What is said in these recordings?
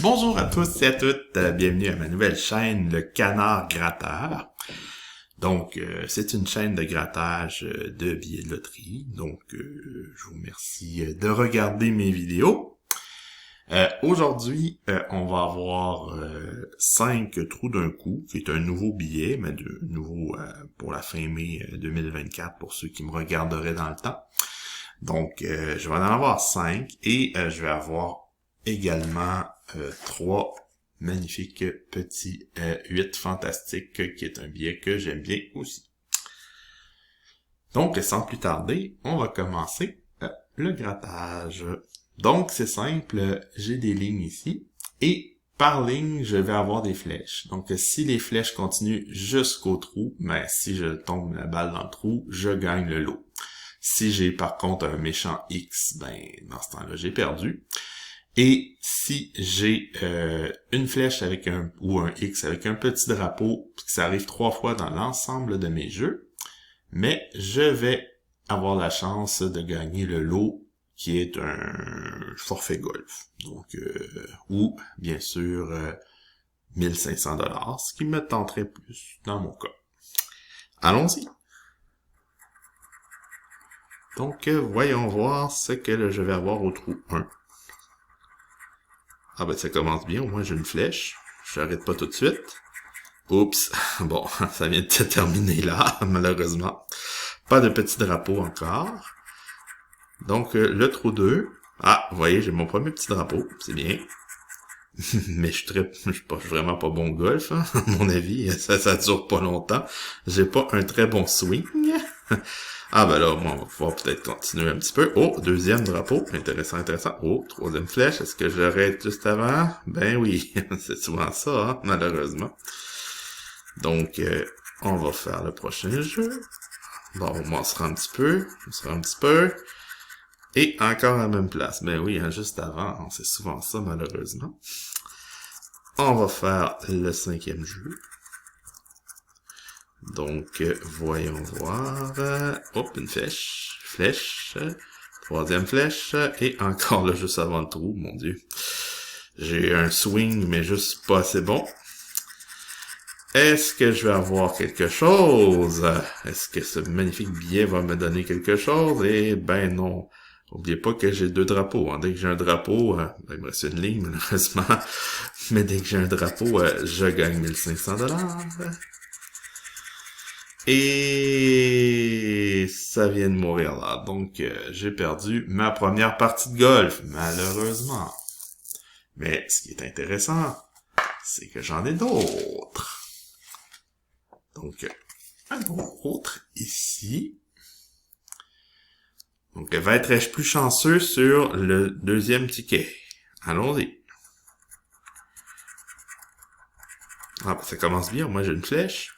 Bonjour à tous et à toutes, bienvenue à ma nouvelle chaîne, le Canard Gratteur. Donc, c'est une chaîne de grattage de billets de loterie. Donc, je vous remercie de regarder mes vidéos. Aujourd'hui, on va avoir 5 trous d'un coup, qui est un nouveau billet, mais de nouveau pour la fin mai 2024, pour ceux qui me regarderaient dans le temps. Donc, je vais en avoir 5 et je vais avoir également 3 magnifiques petits 8 fantastiques, qui est un billet que j'aime bien aussi. Donc, sans plus tarder, on va commencer le grattage. Donc, c'est simple, j'ai des lignes ici, et par ligne, je vais avoir des flèches. Donc, si les flèches continuent jusqu'au trou, mais si je tombe la balle dans le trou, je gagne le lot. Si j'ai par contre un méchant X, ben dans ce temps-là, j'ai perdu. Et si j'ai une flèche avec ou un X avec un petit drapeau, puis que ça arrive 3 fois dans l'ensemble de mes jeux, mais je vais avoir la chance de gagner le lot qui est un forfait golf. Donc, ou bien sûr 1500$, ce qui me tenterait plus dans mon cas. Allons-y. Donc, voyons voir ce que je vais avoir au trou 1. Ah ben, ça commence bien, au moins j'ai une flèche. Je n'arrête pas tout de suite. Oups, bon, ça vient de se terminer là, malheureusement. Pas de petit drapeau encore. Donc, le trou 2. Ah, vous voyez, j'ai mon premier petit drapeau, c'est bien. Mais je suis vraiment pas bon au golf, hein, à mon avis, ça dure pas longtemps. J'ai pas un très bon swing. Ah ben là, moi, on va pouvoir peut-être continuer un petit peu. Oh, deuxième drapeau, intéressant, intéressant. Oh, troisième flèche, est-ce que j'arrête juste avant? Ben oui, c'est souvent ça, hein, malheureusement. Donc, on va faire le prochain jeu. Bon, on m'en un petit peu, Et encore à la même place. Ben oui, hein, juste avant, c'est souvent ça, malheureusement. On va faire le 5e jeu. Donc, voyons voir. Hop, une flèche, troisième flèche, et encore là, juste avant le trou, mon Dieu. J'ai un swing, mais juste pas assez bon. Est-ce que je vais avoir quelque chose? Est-ce que ce magnifique billet va me donner quelque chose? Eh ben non. N'oubliez pas que j'ai 2 drapeaux. Hein. Dès que j'ai un drapeau, il me reste une ligne, malheureusement. Mais dès que j'ai un drapeau, je gagne 1500$. Et ça vient de mourir là. Donc, j'ai perdu ma première partie de golf, malheureusement. Mais ce qui est intéressant, c'est que j'en ai d'autres. Donc, un autre ici. Donc, va être plus chanceux sur le deuxième ticket. Allons-y. Ah, ben, ça commence bien. Moi, j'ai une flèche.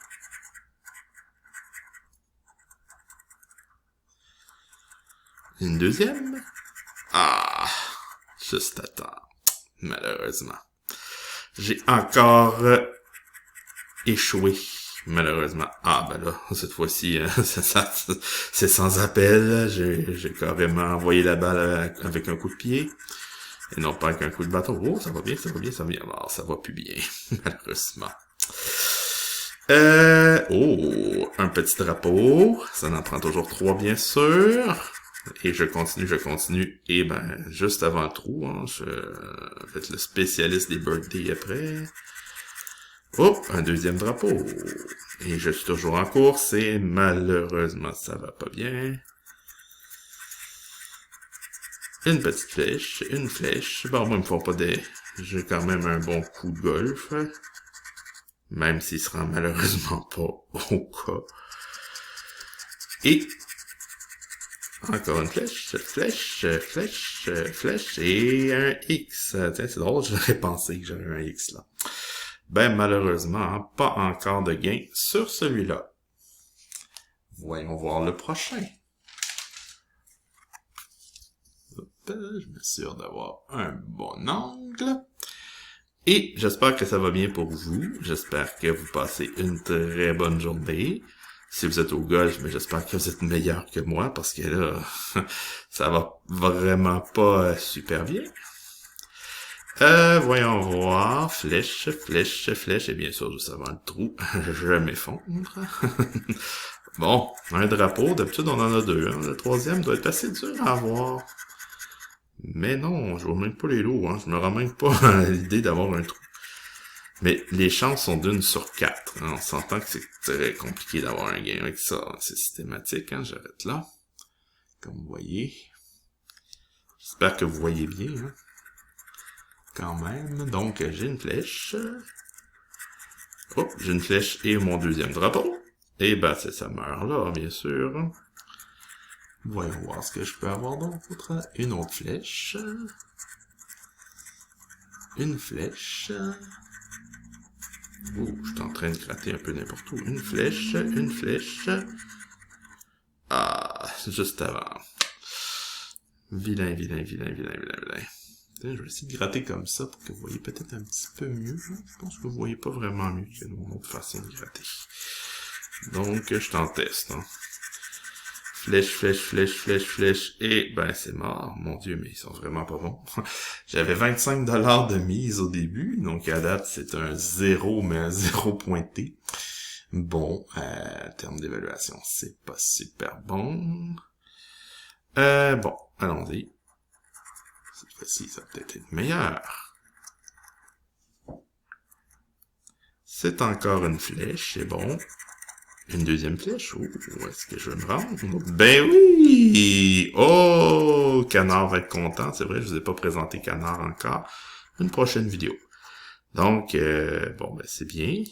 Une deuxième. Ah, juste à temps. Malheureusement. J'ai encore échoué. Malheureusement. Ah, ben là, cette fois-ci, c'est sans appel. J'ai carrément envoyé la balle avec un coup de pied. Et non pas avec un coup de bâton. Oh, ça va bien. Alors, ça va plus bien, malheureusement. Oh, un petit drapeau. Ça en prend toujours 3, bien sûr. Et je continue. Et ben, juste avant le trou, hein, je vais être le spécialiste des birthdays après. Oh, un deuxième drapeau. Et je suis toujours en course et malheureusement, ça va pas bien. Une petite flèche, une flèche. Bon, moi, ils me font pas des... J'ai quand même un bon coup de golf. Même s'il se rend malheureusement pas au cas. Et... encore une flèche, et un X. Tiens, c'est drôle, j'aurais pensé que j'avais un X là. Ben, malheureusement, hein, pas encore de gain sur celui-là. Voyons voir le prochain. Hop, je m'assure d'avoir un bon angle. Et j'espère que ça va bien pour vous. J'espère que vous passez une très bonne journée. Si vous êtes au golf, mais j'espère que vous êtes meilleur que moi, parce que là, ça va vraiment pas super bien. Voyons voir. Flèche, flèche, flèche. Et bien sûr, juste avant le trou, je m'effondre. Bon, un drapeau. D'habitude, on en a deux. Hein. Le troisième doit être assez dur à avoir. Mais non, je vois même pas les lots. Hein. Je me rends même pas à l'idée d'avoir un trou. Mais les chances sont d'une sur 4. Hein. On s'entend que c'est très compliqué d'avoir un gain avec ça. C'est systématique. Hein. J'arrête là. Comme vous voyez. J'espère que vous voyez bien. Hein. Quand même. Donc, j'ai une flèche. Oh, j'ai une flèche et mon deuxième drapeau. Et ben, ça meurt là, bien sûr. Voyons voir ce que je peux avoir d'autre. Une autre flèche. Une flèche. Ouh, je suis en train de gratter un peu n'importe où. Une flèche, une flèche. Ah, juste avant. Vilain, vilain, vilain, vilain, vilain, vilain. Je vais essayer de gratter comme ça pour que vous voyez peut-être un petit peu mieux. Je pense que vous voyez pas vraiment mieux que mon autre façon de gratter. Donc, je t'en teste. Hein. Flèche, flèche, flèche, flèche, flèche. Et ben, c'est mort. Mon Dieu, mais ils sont vraiment pas bons. J'avais 25$ de mise au début. Donc, à date, c'est un 0, mais un 0 pointé. Bon, en termes d'évaluation, c'est pas super bon. Bon, allons-y. Cette fois-ci, ça va peut-être être meilleur. C'est encore une flèche, c'est bon. Une deuxième flèche. Où est-ce que je vais me rendre? Ben oui! Oh! Canard va être content. C'est vrai, je vous ai pas présenté Canard encore. Une prochaine vidéo. Donc, bon, ben c'est bien.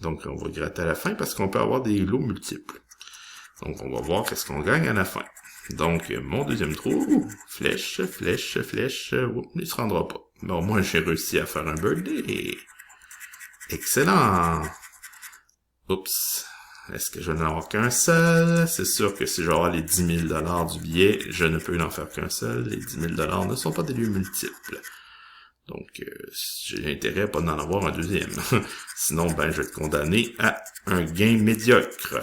Donc, on va gratter à la fin parce qu'on peut avoir des lots multiples. Donc, on va voir qu'est-ce qu'on gagne à la fin. Donc, mon deuxième trou, flèche, flèche, flèche, il se rendra pas. Bon, moi, j'ai réussi à faire un birthday. Excellent! Oups. Est-ce que je n'en ai qu'un seul? C'est sûr que si je vais avoir les 10 000$ du billet, je ne peux en faire qu'un seul. Les 10 000$ ne sont pas des lieux multiples. Donc, j'ai intérêt à pas d'en avoir un deuxième. Sinon, ben, je vais être condamné à un gain médiocre.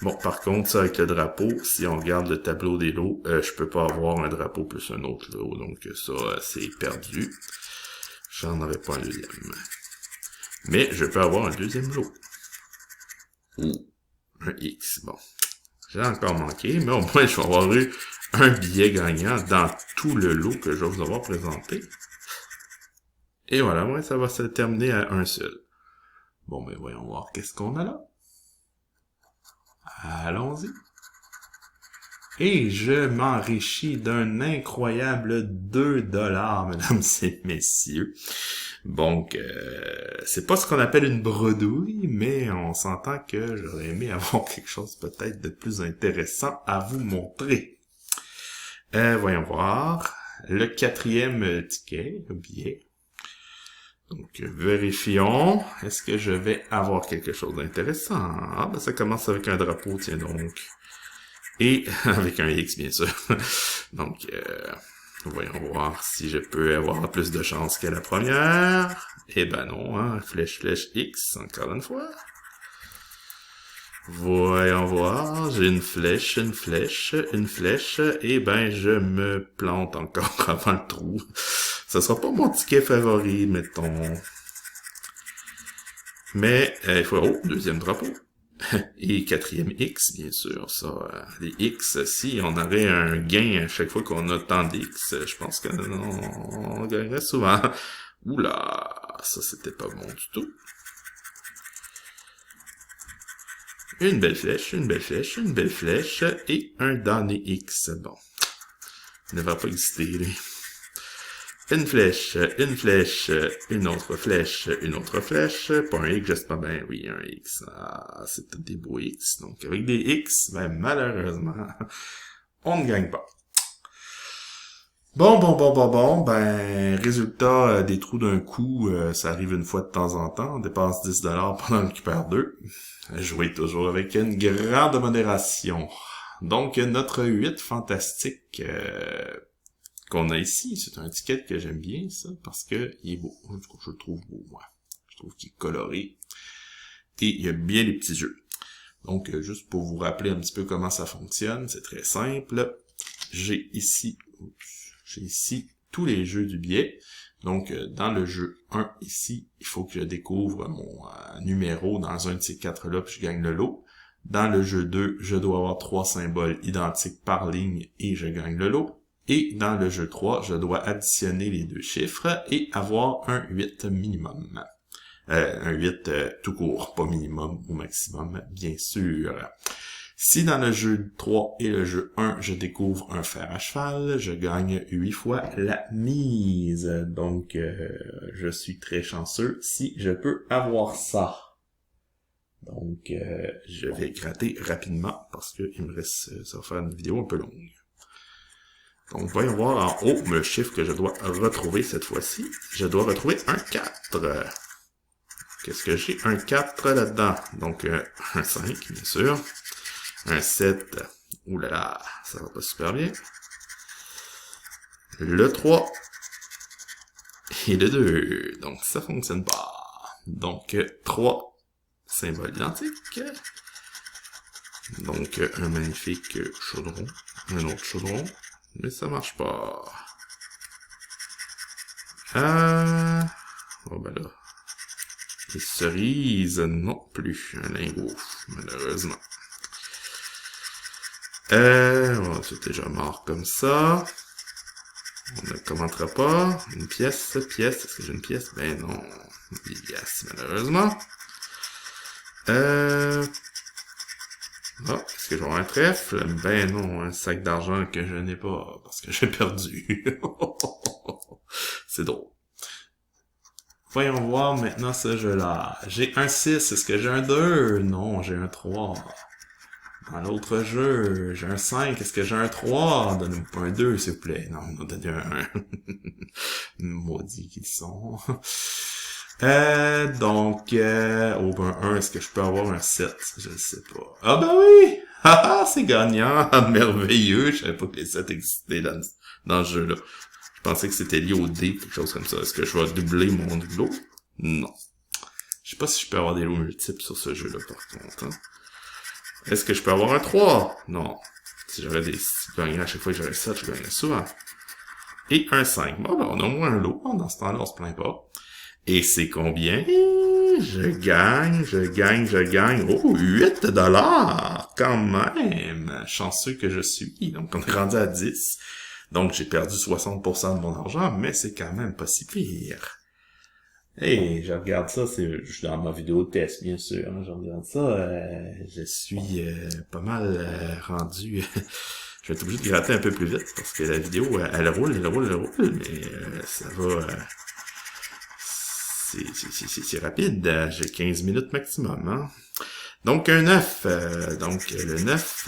Bon, par contre, ça avec le drapeau, si on regarde le tableau des lots, je peux pas avoir un drapeau plus un autre lot, donc ça, c'est perdu. J'en aurais pas un deuxième. Mais je peux avoir un deuxième lot. Ou un X, bon. J'ai encore manqué, mais au moins je vais avoir eu un billet gagnant dans tout le lot que je vais vous avoir présenté. Et voilà, moi, ça va se terminer à un seul. Bon, ben voyons voir qu'est-ce qu'on a là. Allons-y. Et je m'enrichis d'un incroyable 2$, mesdames et messieurs. Donc, c'est pas ce qu'on appelle une bredouille, mais on s'entend que j'aurais aimé avoir quelque chose peut-être de plus intéressant à vous montrer. Voyons voir. Le quatrième ticket, le billet. Donc, vérifions. Est-ce que je vais avoir quelque chose d'intéressant? Ah, ben ça commence avec un drapeau, tiens donc. Et avec un X, bien sûr. Donc, voyons voir si je peux avoir plus de chance que la première. Eh ben non, hein. Flèche, flèche, X, encore une fois. Voyons voir. J'ai une flèche, une flèche, une flèche. Eh ben, je me plante encore avant le trou. Ça sera pas mon ticket favori, mettons. Mais, il faut... Oh, deuxième drapeau. Et quatrième X, bien sûr, ça. Les X, si on aurait un gain à chaque fois qu'on a tant d'X, je pense qu'on gagnerait souvent. Oula, ça c'était pas bon du tout. Une belle flèche, une belle flèche, une belle flèche, et un damné X. Bon. Il ne devrait pas exister, lui. Une flèche, une autre flèche, une autre flèche, pas un X, j'espère bien, oui, un X. Ah, c'est peut-être des beaux X. Donc, avec des X, ben, malheureusement, on ne gagne pas. Bon, ben, résultat des trous d'un coup, ça arrive une fois de temps en temps, on dépasse 10$ pendant le Cooper 2. Jouez toujours avec une grande modération. Donc, notre 8 fantastique, qu'on a ici, c'est un ticket que j'aime bien, ça, parce que il est beau. Je le trouve beau, moi. Je trouve qu'il est coloré. Et il y a bien les petits jeux. Donc, juste pour vous rappeler un petit peu comment ça fonctionne, c'est très simple. J'ai ici tous les jeux du billet. Donc, dans le jeu 1 ici, il faut que je découvre mon numéro dans un de ces 4-là, puis je gagne le lot. Dans le jeu 2, je dois avoir 3 symboles identiques par ligne et je gagne le lot. Et dans le jeu 3, je dois additionner les deux chiffres et avoir un 8 minimum. Un 8 tout court, pas minimum ou maximum, bien sûr. Si dans le jeu 3 et le jeu 1, je découvre un fer à cheval, je gagne 8 fois la mise. Donc, je suis très chanceux si je peux avoir ça. Donc, je vais gratter rapidement parce qu'il me reste, ça va faire une vidéo un peu longue. Donc, voyons voir en haut le chiffre que je dois retrouver cette fois-ci. Je dois retrouver un 4. Qu'est-ce que j'ai? Un 4 là-dedans. Donc, un 5, bien sûr. Un 7. Ouh là là, ça va pas super bien. Le 3. Et le 2. Donc, ça fonctionne pas. Donc, 3 symboles identiques. Donc, un magnifique chaudron. Un autre chaudron. Mais ça marche pas. Oh ben là. Les cerises non plus. Un lingot, malheureusement. C'est déjà mort comme ça. On ne commentera pas. Une pièce. Est-ce que j'ai une pièce? Ben non. Des pièces, malheureusement. Est-ce que j'aurai un trèfle? Ben non, un sac d'argent que je n'ai pas, parce que j'ai perdu. C'est drôle. Voyons voir maintenant ce jeu-là. J'ai un 6, est-ce que j'ai un 2? Non, j'ai un 3. Dans l'autre jeu, j'ai un 5, est-ce que j'ai un 3? Donnez-moi pas un 2, s'il vous plaît. Non, on a donné un 1. Maudits qu'ils sont. Donc, au ben 1, est-ce que je peux avoir un 7? Je ne sais pas. Ah ben oui! Haha, c'est gagnant! Merveilleux! Je savais pas que les 7 existaient dans ce jeu-là. Je pensais que c'était lié au dé, quelque chose comme ça. Est-ce que je vais doubler mon lot? Non. Je sais pas si je peux avoir des lots multiples sur ce jeu-là, par contre. Hein. Est-ce que je peux avoir un 3? Non. Si j'aurais des gagnants à chaque fois que j'aurais 7, je gagnerais souvent. Et un 5. Bon, ben, on a au moins un lot. Dans ce temps-là, on se plaint pas. Et c'est combien? Je gagne. Oh, 8 $! Quand même! Chanceux que je suis. Donc, on est rendu à 10. Donc, j'ai perdu 60% de mon argent, mais c'est quand même pas si pire. Hey, je regarde ça, je suis dans ma vidéo de test, bien sûr. Hein, je regarde ça, je suis pas mal rendu... je vais être obligé de gratter un peu plus vite, parce que la vidéo, elle roule, mais ça va... c'est rapide, j'ai 15 minutes maximum, hein. Donc, un 9. Donc, le 9,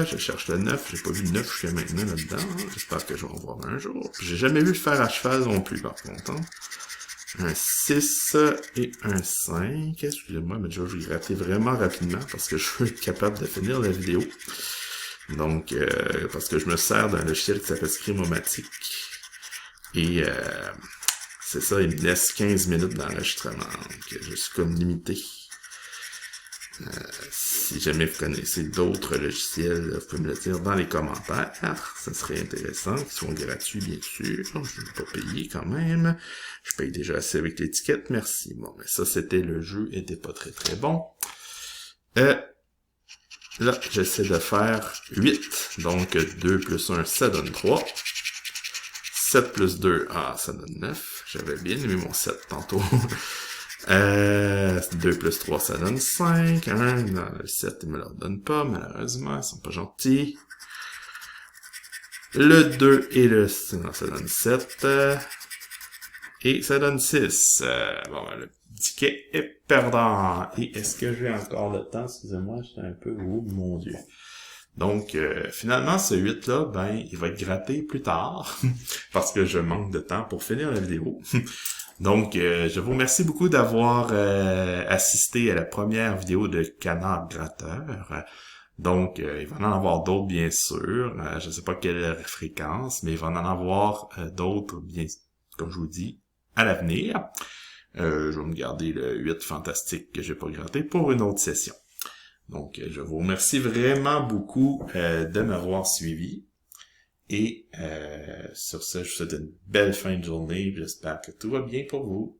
je cherche le 9. J'ai pas vu le 9 jusqu'à maintenant là-dedans. Hein. J'espère que je vais en voir un jour. J'ai jamais vu le fer à cheval non plus, par contre. Hein. Un 6 et un 5. Excusez-moi, mais je vais gratter vraiment rapidement parce que je veux être capable de finir la vidéo. Donc, parce que je me sers d'un logiciel qui s'appelle Screamomatic. Et c'est ça, il me laisse 15 minutes d'enregistrement. Donc, je suis comme limité. Si jamais vous connaissez d'autres logiciels, vous pouvez me le dire dans les commentaires. Ça serait intéressant, qu'ils soient gratuits, bien sûr. Je ne vais pas payer quand même. Je paye déjà assez avec l'étiquette, merci. Bon, mais ça, c'était le jeu, était pas très très bon. Là, j'essaie de faire 8. Donc, 2 plus 1, ça donne 3. 7 plus 2, ça donne 9. J'avais bien aimé mon 7 tantôt. 2 plus 3, ça donne 5. 1, non, le 7, ils me le redonnent pas, malheureusement, ils sont pas gentils. Le 2 et le 6, non, ça donne 7. Et ça donne 6. Bon, le ticket est perdant. Et est-ce que j'ai encore le temps? Excusez-moi, j'étais un peu... Oh, mon Dieu. Donc, finalement, ce 8-là, ben, il va être gratté plus tard, parce que je manque de temps pour finir la vidéo. Donc, je vous remercie beaucoup d'avoir assisté à la première vidéo de Canard Gratteur. Donc, il va en avoir d'autres, bien sûr. Je ne sais pas quelle fréquence, mais il va en avoir d'autres, bien, comme je vous dis, à l'avenir. Je vais me garder le 8 fantastique que j'ai pas gratté pour une autre session. Donc, je vous remercie vraiment beaucoup de m'avoir suivi. Et sur ce, je vous souhaite une belle fin de journée. J'espère que tout va bien pour vous.